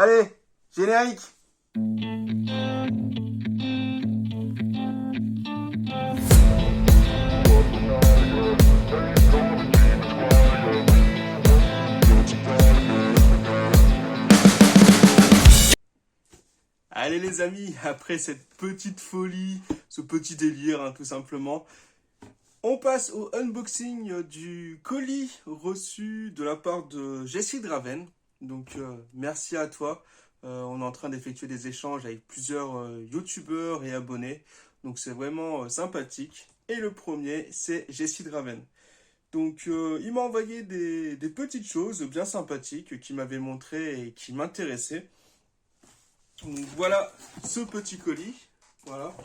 Allez, générique. Allez les amis, après cette petite folie, ce petit délire tout simplement, on passe au unboxing du colis reçu de la part de Jessie Draven. Donc merci à toi. On est en train d'effectuer des échanges avec plusieurs youtubeurs et abonnés. Donc c'est vraiment sympathique. Et le premier, c'est Jessie Draven. Donc il m'a envoyé des petites choses bien sympathiques qui m'avaient montré et qui m'intéressaient. Donc voilà ce petit colis. Voilà.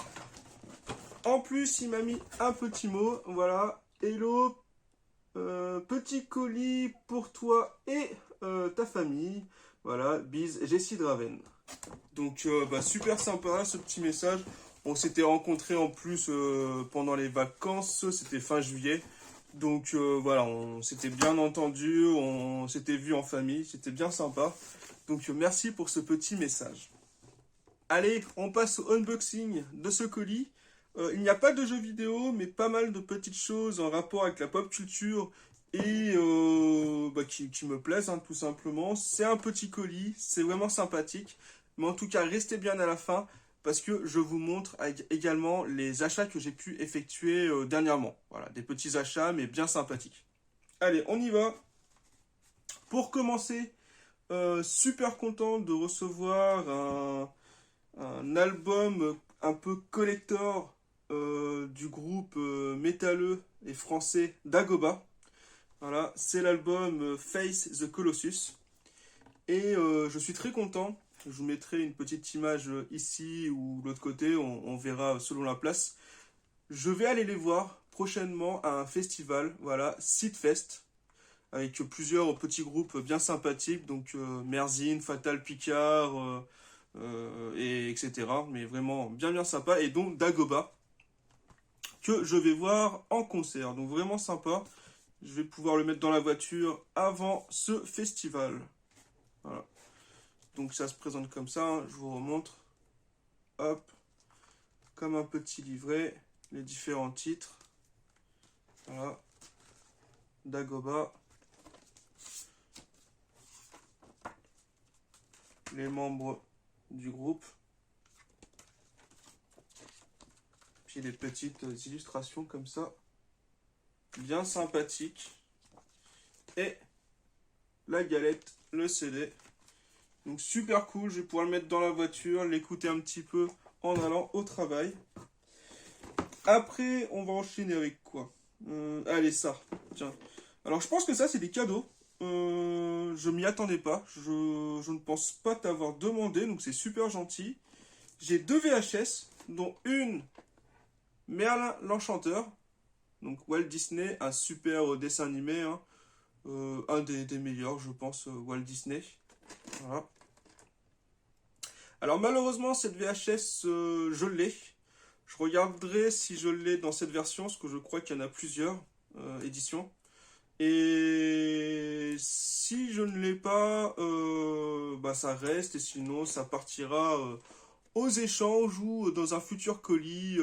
En plus, il m'a mis un petit mot. Voilà. Hello, petit colis pour toi et ta famille. Voilà. Bise, Jessie Draven. Donc super sympa ce petit message. On s'était rencontrés en plus pendant les vacances. C'était fin juillet. Donc voilà, on s'était bien entendu. On s'était vu en famille. C'était bien sympa. Donc merci pour ce petit message. Allez, on passe au unboxing de ce colis. Il n'y a pas de jeux vidéo, mais pas mal de petites choses en rapport avec la pop culture et qui me plaisent tout simplement. C'est un petit colis, c'est vraiment sympathique. Mais en tout cas, restez bien à la fin parce que je vous montre également les achats que j'ai pu effectuer dernièrement. Voilà, des petits achats, mais bien sympathiques. Allez, on y va. Pour commencer, super content de recevoir un album un peu collector du groupe métalleux et français Dagoba. Voilà, c'est l'album Face the Colossus. Et je suis très content. Je vous mettrai une petite image ici ou de l'autre côté, on verra selon la place. Je vais aller les voir prochainement à un festival, voilà, Seedfest, avec plusieurs petits groupes bien sympathiques, donc Merzine, Fatal Picard, et etc. Mais vraiment bien sympa. Et donc Dagoba, que je vais voir en concert. Donc vraiment sympa. Je vais pouvoir le mettre dans la voiture avant ce festival. Voilà. Donc ça se présente comme ça, hein. Je vous remontre. Hop. Comme un petit livret. Les différents titres. Voilà. Dagoba. Les membres du groupe. Puis les petites illustrations comme ça. Bien sympathique. Et la galette, le CD. Donc super cool, je vais pouvoir le mettre dans la voiture, l'écouter un petit peu en allant au travail. Après, on va enchaîner avec quoi? Allez, ça. Tiens. Alors je pense que ça, c'est des cadeaux. Je m'y attendais pas. Je ne pense pas t'avoir demandé, donc c'est super gentil. J'ai deux VHS, dont une Merlin l'Enchanteur. Donc Walt Disney, un super dessin animé, hein. Un des meilleurs, je pense, Walt Disney. Voilà. Alors malheureusement, cette VHS, je l'ai. Je regarderai si je l'ai dans cette version, parce que je crois qu'il y en a plusieurs éditions. Et si je ne l'ai pas, ça reste, et sinon ça partira aux échanges ou dans un futur colis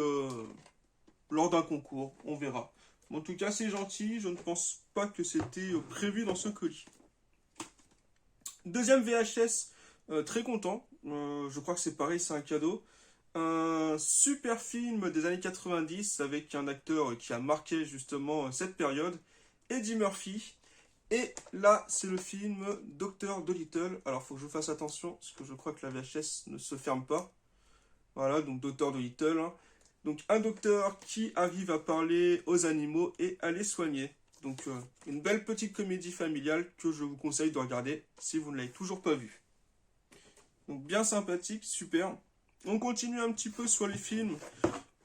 lors d'un concours, on verra. En tout cas, c'est gentil, je ne pense pas que c'était prévu dans ce colis. Deuxième VHS, très content, je crois que c'est pareil, c'est un cadeau. Un super film des années 90 avec un acteur qui a marqué justement cette période, Eddie Murphy. Et là, c'est le film Dr. Dolittle. Alors, il faut que je fasse attention, parce que je crois que la VHS ne se ferme pas. Voilà, donc Dr. Dolittle, hein. Donc un docteur qui arrive à parler aux animaux et à les soigner. Donc une belle petite comédie familiale que je vous conseille de regarder si vous ne l'avez toujours pas vue. Donc bien sympathique, super. On continue un petit peu sur les films.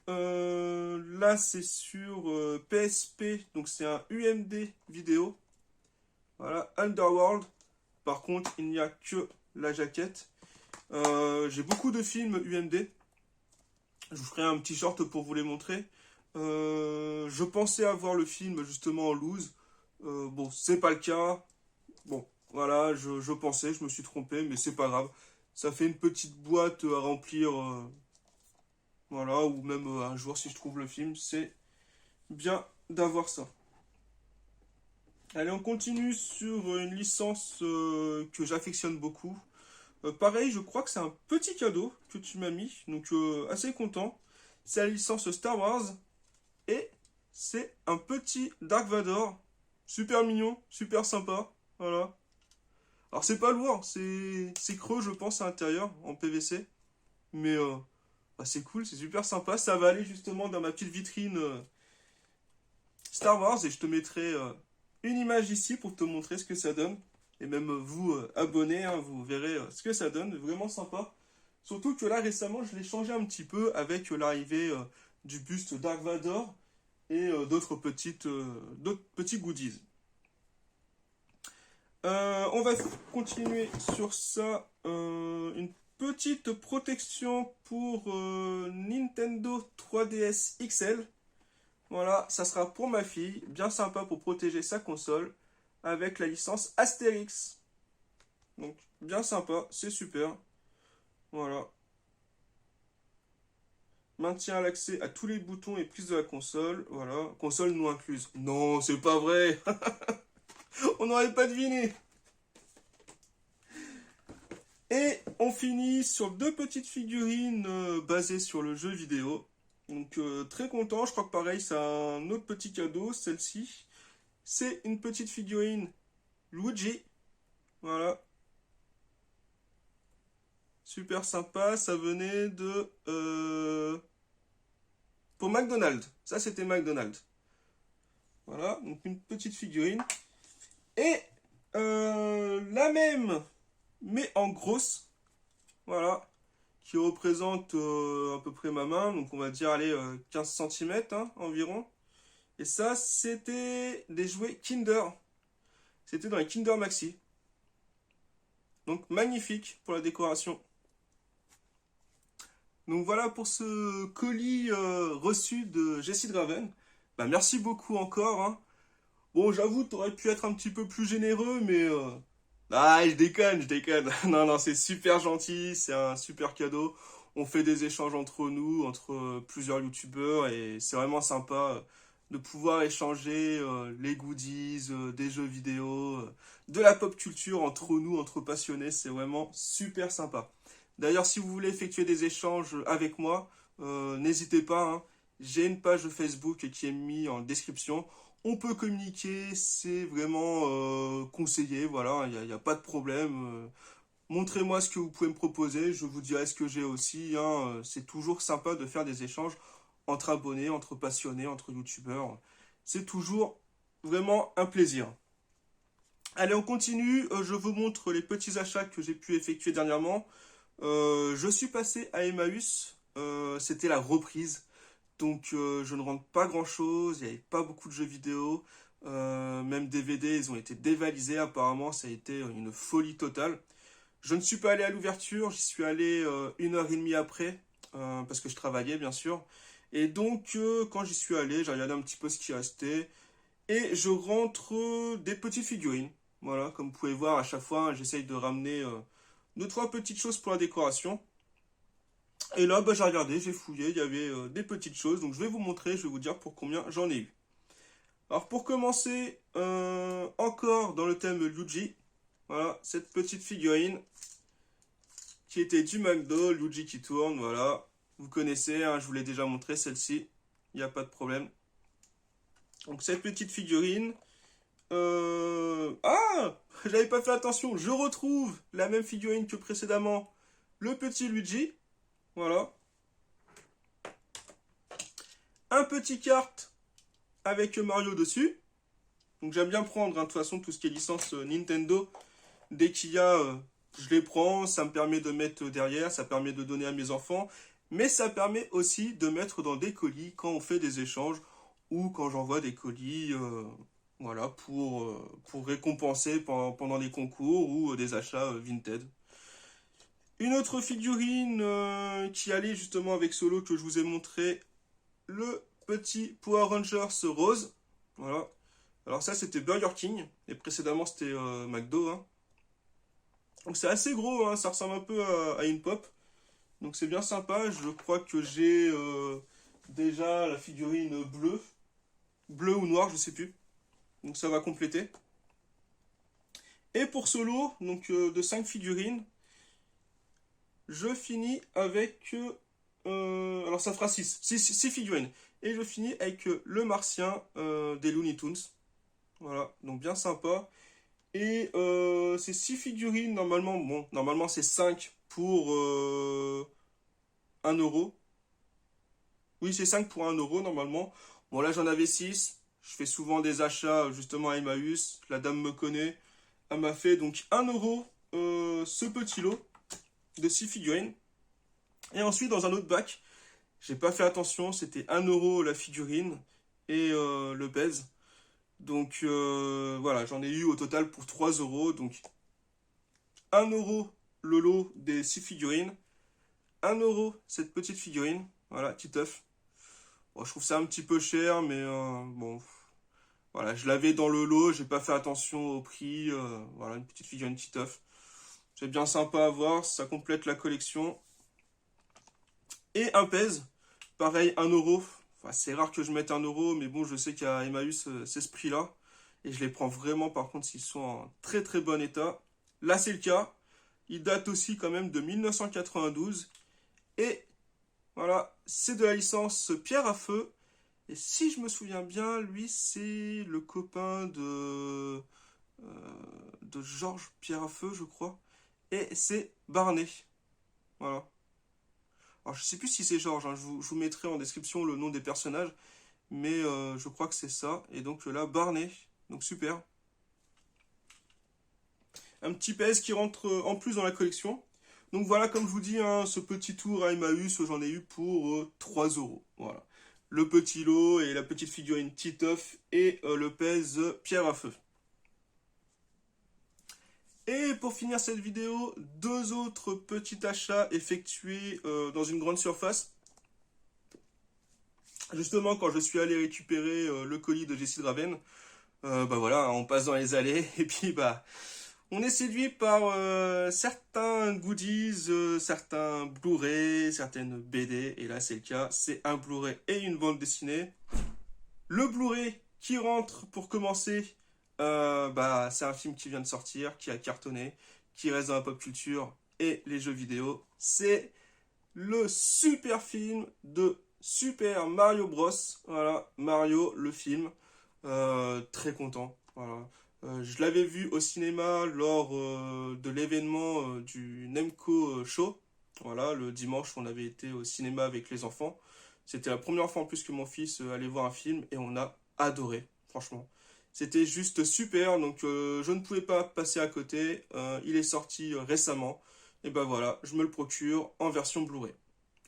Là c'est sur PSP, donc c'est un UMD vidéo. Voilà, Underworld. Par contre, il n'y a que la jaquette. J'ai beaucoup de films UMD. Je vous ferai un petit short pour vous les montrer. Je pensais avoir le film justement en loose. Bon, c'est pas le cas. Bon, Voilà, je pensais, je me suis trompé, mais c'est pas grave. Ça fait une petite boîte à remplir, voilà, ou même un jour si je trouve le film, c'est bien d'avoir ça. Allez, on continue sur une licence que j'affectionne beaucoup. Pareil, je crois que c'est un petit cadeau que tu m'as mis, donc assez content. C'est la licence Star Wars et c'est un petit Dark Vador, super mignon, super sympa, voilà. Alors c'est pas lourd, c'est creux je pense à l'intérieur en PVC, mais bah, c'est cool, c'est super sympa. Ça va aller justement dans ma petite vitrine Star Wars et je te mettrai une image ici pour te montrer ce que ça donne. Et même vous abonnés, hein, vous verrez ce que ça donne, vraiment sympa. Surtout que là récemment je l'ai changé un petit peu avec l'arrivée du buste Dark Vador et d'autres petits goodies. On va continuer sur ça. Une petite protection pour Nintendo 3DS XL. Voilà, ça sera pour ma fille. Bien sympa pour protéger sa console. Avec la licence Astérix. Donc, bien sympa, c'est super. Voilà. Maintient l'accès à tous les boutons et prises de la console. Voilà. Console non incluse. Non, c'est pas vrai. On n'aurait pas deviné. Et on finit sur deux petites figurines basées sur le jeu vidéo. Donc très content, je crois que pareil, c'est un autre petit cadeau, celle-ci. C'est une petite figurine Luigi. Voilà. Super sympa, ça venait de... pour McDonald's. Ça, c'était McDonald's. Voilà, donc une petite figurine. Et la même, mais en grosse. Voilà. Qui représente à peu près ma main. Donc on va dire, allez, 15 cm hein, environ. Et ça, c'était des jouets Kinder. C'était dans les Kinder Maxi. Donc magnifique pour la décoration. Donc voilà pour ce colis reçu de Jessie Draven. Bah, merci beaucoup encore. Hein. Bon, j'avoue, t'aurais pu être un petit peu plus généreux, mais... Ah, je déconne, je déconne. Non, non, c'est super gentil, c'est un super cadeau. On fait des échanges entre nous, entre plusieurs youtubeurs, et c'est vraiment sympa de pouvoir échanger les goodies, des jeux vidéo, de la pop culture entre nous, entre passionnés. C'est vraiment super sympa. D'ailleurs, si vous voulez effectuer des échanges avec moi, n'hésitez pas. Hein. J'ai une page Facebook qui est mise en description. On peut communiquer, c'est vraiment conseillé, voilà, il n'y a pas de problème. Montrez-moi ce que vous pouvez me proposer, je vous dirai ce que j'ai aussi. Hein. C'est toujours sympa de faire des échanges entre abonnés, entre passionnés, entre youtubeurs. C'est toujours vraiment un plaisir. Allez, on continue. Je vous montre les petits achats que j'ai pu effectuer dernièrement. Je suis passé à Emmaüs. C'était la reprise. Donc je ne rentre pas grand chose, il n'y avait pas beaucoup de jeux vidéo, même DVD, ils ont été dévalisés apparemment, ça a été une folie totale. Je ne suis pas allé à l'ouverture, j'y suis allé 1 heure et demie après, parce que je travaillais bien sûr. Et donc quand j'y suis allé, j'ai regardé un petit peu ce qui restait, et je rentre des petites figurines. Voilà, comme vous pouvez voir à chaque fois, hein, j'essaye de ramener 2-3 petites choses pour la décoration. Et là, bah, j'ai regardé, j'ai fouillé, il y avait des petites choses. Donc je vais vous montrer, je vais vous dire pour combien j'en ai eu. Alors pour commencer, encore dans le thème Luigi, voilà, cette petite figurine qui était du McDo, Luigi qui tourne, voilà. Vous connaissez, hein, je vous l'ai déjà montré celle-ci, il n'y a pas de problème. Donc cette petite figurine... Ah, j'avais pas fait attention, je retrouve la même figurine que précédemment, le petit Luigi, voilà. Un petit carte avec Mario dessus. Donc j'aime bien prendre, hein, de toute façon, tout ce qui est licence Nintendo. Dès qu'il y a, je les prends. Ça me permet de mettre derrière, ça permet de donner à mes enfants. Mais ça permet aussi de mettre dans des colis quand on fait des échanges ou quand j'envoie des colis voilà, pour récompenser pendant les concours ou des achats Vinted. Une autre figurine qui allait justement avec Solo que je vous ai montré, le petit Power Rangers rose. Voilà. Alors ça c'était Burger King et précédemment c'était McDo. Hein. Donc c'est assez gros, hein, ça ressemble un peu à une pop. Donc c'est bien sympa. Je crois que j'ai déjà la figurine bleue ou noire, je sais plus. Donc ça va compléter. Et pour ce lot, donc de 5 figurines, je finis avec... alors ça fera 6 figurines. Et je finis avec le martien des Looney Tunes. Voilà, donc bien sympa. Et ces 6 figurines, normalement, bon, normalement c'est 5 pour 1 euro. Oui, c'est 5 pour 1 euro normalement. Bon, là j'en avais 6. Je fais souvent des achats justement à Emmaüs. La dame me connaît. Elle m'a fait donc 1 euro ce petit lot de 6 figurines. Et ensuite, dans un autre bac, j'ai pas fait attention, c'était 1 euro la figurine et le pèse. Donc voilà, j'en ai eu au total pour 3 euros. Donc 1 euro le lot des 6 figurines, 1 euro cette petite figurine, voilà, petit œuf. Bon, je trouve ça un petit peu cher, mais bon, voilà, je l'avais dans le lot, j'ai pas fait attention au prix. Voilà, une petite figurine, petit œuf. C'est bien sympa à voir, ça complète la collection. Et un pèse, pareil, 1 euro. Enfin, c'est rare que je mette 1 euro, mais bon, je sais qu'à Emmaüs, c'est ce prix-là. Et je les prends vraiment, par contre, s'ils sont en très très bon état. Là, c'est le cas. Il date aussi quand même de 1992. Et voilà, c'est de la licence Pierre à Feu. Et si je me souviens bien, lui, c'est le copain de Georges Pierre à Feu, je crois. Et c'est Barney. Voilà. Alors, je sais plus si c'est Georges, hein, je vous mettrai en description le nom des personnages, mais je crois que c'est ça. Et donc là, Barney, donc super. Un petit PS qui rentre en plus dans la collection. Donc voilà, comme je vous dis, hein, ce petit tour à Emmaüs, j'en ai eu pour 3 euros. Voilà. Le petit lot et la petite figurine Titeuf et le pèse Pierre à Feu. Et pour finir cette vidéo, deux autres petits achats effectués dans une grande surface. Justement, quand je suis allé récupérer le colis de Jessie Draven, bah voilà, on passe dans les allées et puis bah on est séduit par certains goodies, certains Blu-ray, certaines BD, et là c'est le cas, c'est un Blu-ray et une bande dessinée. Le Blu-ray qui rentre pour commencer, bah c'est un film qui vient de sortir, qui a cartonné, qui reste dans la pop culture et les jeux vidéo. C'est le super film de Super Mario Bros. Voilà, Mario, le film. Très content. Voilà. Je l'avais vu au cinéma lors de l'événement du Nemco Show. Voilà, le dimanche, on avait été au cinéma avec les enfants. C'était la première fois en plus que mon fils allait voir un film et on a adoré, franchement. C'était juste super, donc je ne pouvais pas passer à côté. Il est sorti récemment. Et ben voilà, je me le procure en version Blu-ray.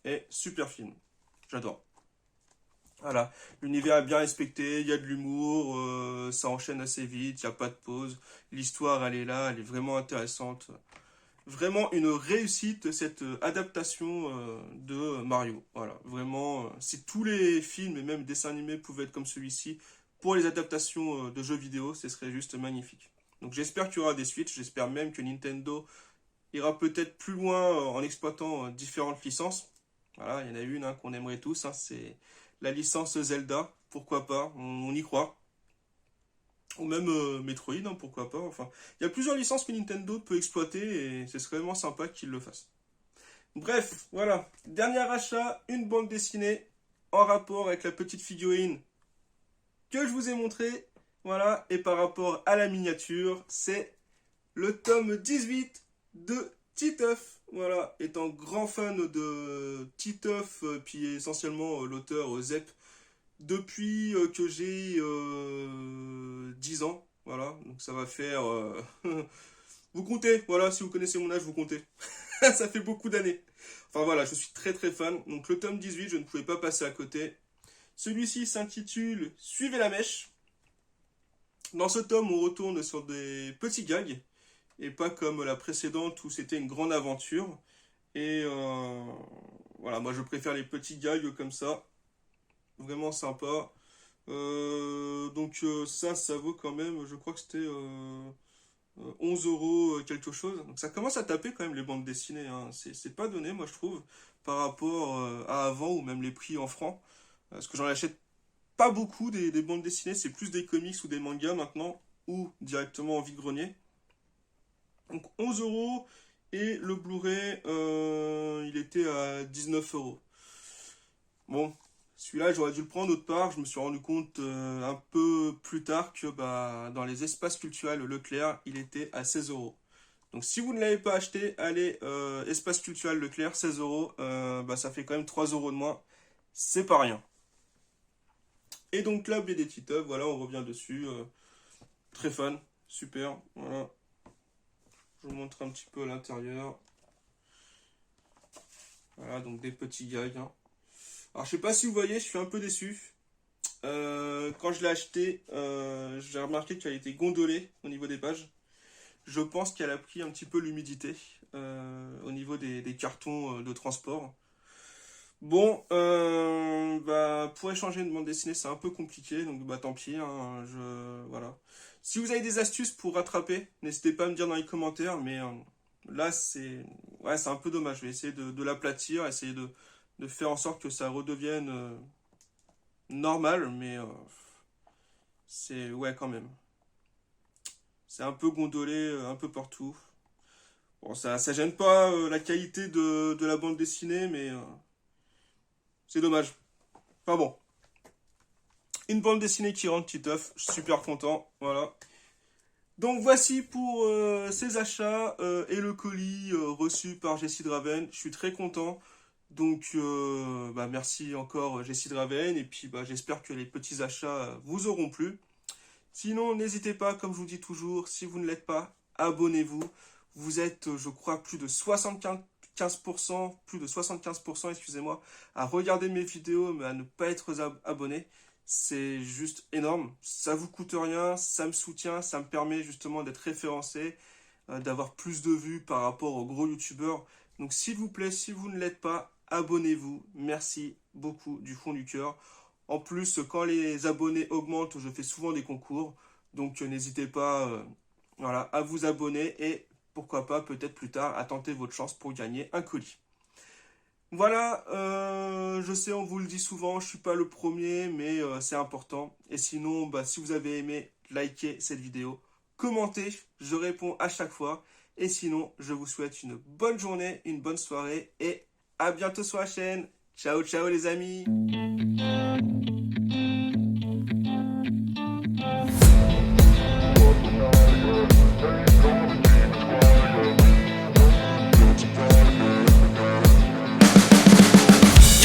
Et super film. J'adore. Voilà, l'univers est bien respecté, il y a de l'humour, ça enchaîne assez vite, il n'y a pas de pause. L'histoire, elle est là, elle est vraiment intéressante. Vraiment une réussite, cette adaptation de Mario. Voilà, vraiment, si tous les films et même dessins animés pouvaient être comme celui-ci, pour les adaptations de jeux vidéo, ce serait juste magnifique. Donc j'espère qu'il y aura des suites, j'espère même que Nintendo ira peut-être plus loin en exploitant différentes licences. Voilà, il y en a une hein, qu'on aimerait tous, hein, c'est la licence Zelda, pourquoi pas, on y croit. Ou même Metroid, hein, pourquoi pas. Enfin, il y a plusieurs licences que Nintendo peut exploiter et ce serait vraiment sympa qu'ils le fassent. Bref, voilà. Dernier achat, une bande dessinée en rapport avec la petite figurine que je vous ai montré. Voilà, et par rapport à la miniature, c'est le tome 18 de Titeuf. Voilà, étant grand fan de Titeuf, puis essentiellement l'auteur Zep, depuis que j'ai 10 ans. Voilà, donc ça va faire... vous comptez, voilà, si vous connaissez mon âge, vous comptez. Ça fait beaucoup d'années. Enfin voilà, je suis très très fan. Donc le tome 18, je ne pouvais pas passer à côté. Celui-ci s'intitule Suivez la mèche. Dans ce tome, on retourne sur des petits gags et pas comme la précédente où c'était une grande aventure. Et voilà, moi je préfère les petits gags comme ça, vraiment sympa. Donc ça vaut quand même, je crois que c'était 11 euros quelque chose. Donc ça commence à taper quand même les bandes dessinées, hein. C'est pas donné, moi je trouve, par rapport à avant ou même les prix en francs. Parce que j'en achète pas beaucoup des bandes dessinées, c'est plus des comics ou des mangas maintenant, ou directement en vide-grenier. Donc 11 euros et le Blu-ray, il était à 19 euros. Bon, celui-là, j'aurais dû le prendre autre part. Je me suis rendu compte un peu plus tard que bah, dans les espaces culturels Leclerc, il était à 16 euros. Donc si vous ne l'avez pas acheté, allez, espace culturel Leclerc, 16 euros, bah, ça fait quand même 3 euros de moins. C'est pas rien. Et donc là, BD Titeuf, voilà, on revient dessus. Très fan, super. Voilà, je vous montre un petit peu à l'intérieur. Voilà, donc des petits gags, hein. Alors je sais pas si vous voyez, je suis un peu déçu. Quand je l'ai acheté, j'ai remarqué qu'elle était gondolée au niveau des pages. Je pense qu'elle a pris un petit peu l'humidité au niveau des cartons de transport. Bon, bah, pour échanger une bande dessinée, c'est un peu compliqué, donc bah tant pis, hein, voilà. Si vous avez des astuces pour rattraper, n'hésitez pas à me dire dans les commentaires, mais là, ouais, c'est un peu dommage. Je vais essayer de l'aplatir, essayer de faire en sorte que ça redevienne normal, mais c'est, ouais, quand même. C'est un peu gondolé, un peu partout. Bon, ça gêne pas la qualité de la bande dessinée, mais c'est dommage. Enfin bon, une bande dessinée qui rentre Titeuf, je suis super content, voilà. Donc voici pour ces achats et le colis reçu par Jessie Draven. Je suis très content. Donc bah, merci encore Jessie Draven. Et puis bah, j'espère que les petits achats vous auront plu. Sinon, n'hésitez pas, comme je vous dis toujours, si vous ne l'êtes pas, abonnez-vous. Vous êtes, je crois, plus de 75%, excusez-moi, à regarder mes vidéos, mais à ne pas être abonné. C'est juste énorme. Ça vous coûte rien, ça me soutient, ça me permet justement d'être référencé, d'avoir plus de vues par rapport aux gros youtubeurs. Donc s'il vous plaît, si vous ne l'êtes pas, abonnez-vous. Merci beaucoup du fond du cœur. En plus, quand les abonnés augmentent, je fais souvent des concours. Donc n'hésitez pas voilà, à vous abonner et pourquoi pas peut-être plus tard à tenter votre chance pour gagner un colis. Voilà, je sais, on vous le dit souvent, je suis pas le premier, mais c'est important. Et sinon, bah, si vous avez aimé, likez cette vidéo, commentez, je réponds à chaque fois. Et sinon, je vous souhaite une bonne journée, une bonne soirée et à bientôt sur la chaîne. Ciao, ciao les amis!